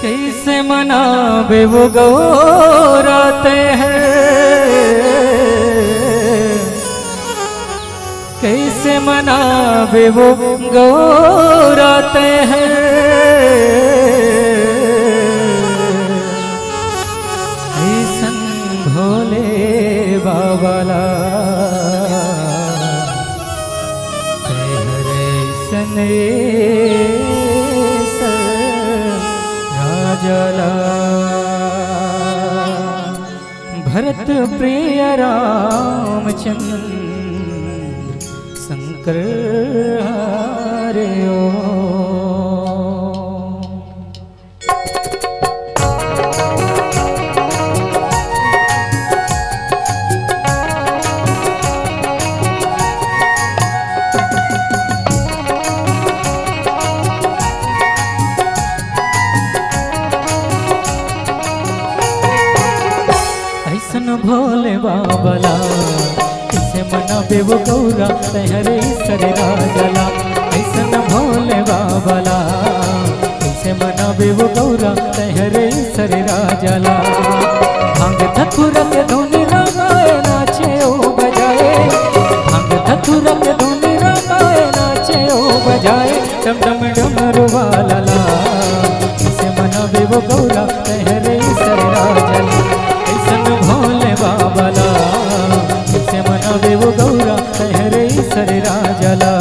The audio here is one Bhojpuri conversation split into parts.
कैसे मनावे वो गौराते हैं, कैसे मनावे वो गौराते हैं। ऐसन भोले बाबाला सने राजला भरत प्रिय रामचंद्र शंकर हरे ओ। भोले बाबला कैसे मनावे वो गौरा तहरे सरे राजला। ऐसन भोले बाबला कैसे मनावे वो गौरा तहरे सरे राजला। भांग धतुरा के धुनी रंगाए नाचे ओ बजाए, भांग धतुरा के धुनी रंगाए नाचे ओ बजाए। डम डम डमरू वाला कैसे मनावे वो गौरा तहरे सरे राजला। भोले बाबला कैसे मनावे वो गौरा तहरे सरे राजला।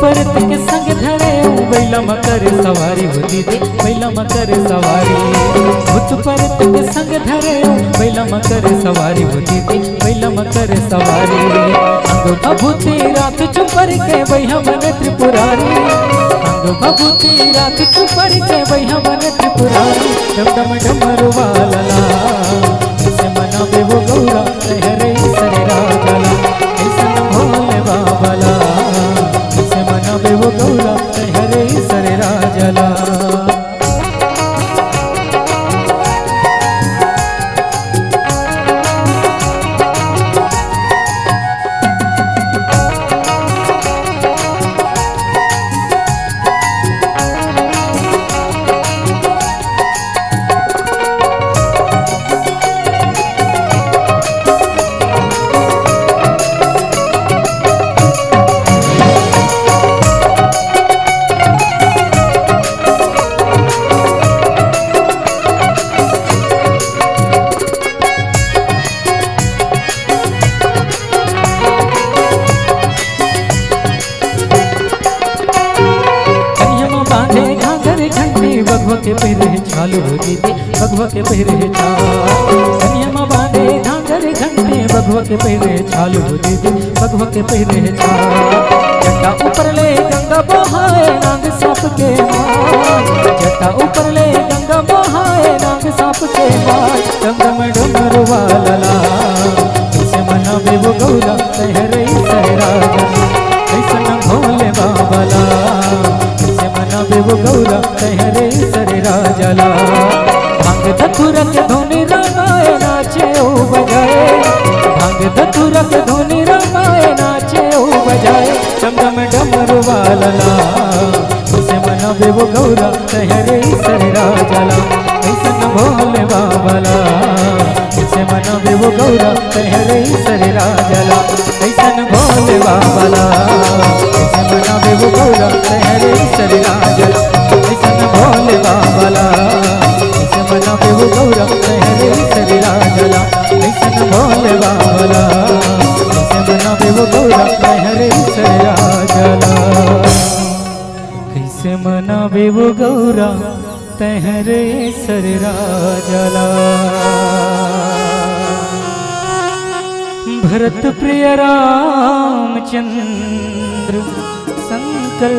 परत के संग धरे बैला मकर सवारी होती थी, बैला मकर सवारी। भूत परत के संग धरे बैला मकर सवारी होती थी, बैला मकर सवारी। अंग भभूति रात चुपर के बैहा मन त्रिपुरारी, अंग भभूति रात चुपर के बैहा मन त्रिपुरारी। डम डम डमरू वाला कैसे मनावे वो गौरा तहरे सरे राजला। ऐसन भोले बाबला कैसे मनावे वो गौरा तहरे सरे राजला। बगवा के पैरे चालू हो दीदी, बगवा के पैरे कन्या माँ बांधे घाघर घंटे। बगवा के पैरे चालू हो दीदी, बगवा के पैरे जटा ऊपर ले गंगा बहाए नाग सांप के मार। जटा ऊपर ले गंगा बहाए नाग सांप के मार। डम डम डमरू वाला कैसे मनावे वो गौरा तहरे सरे राजला। ऐसन भोले बाबला कैसे मनावे वो गौरा तहरे सरे राजला। भांग धतुरा के धुनी रंगाए नाचे ओ बजाए, भांग धतुरा के धुनी रंगाए नाचे ओ बजाए। डम डम डमरू वाला कैसे मनावे वो गौरा तहरे सरे राजला। ऐसन भोले बाबला कैसे मनावे वो गौरा तहरे सरे राजला। ऐसन भोले बाबला कैसे मनावे वो गौरा तहरे सरे राजला। ऐसन भोले बाबला कैसे मनावे वो गौरा तहरे सरे राजला। ऐसन भोले बाबला कैसे मनावे वो गौरा तहरे सरे राजला। कैसे मनावे वो गौरा तहरे सर राजला भरत प्रिय रामचंद्र शंकर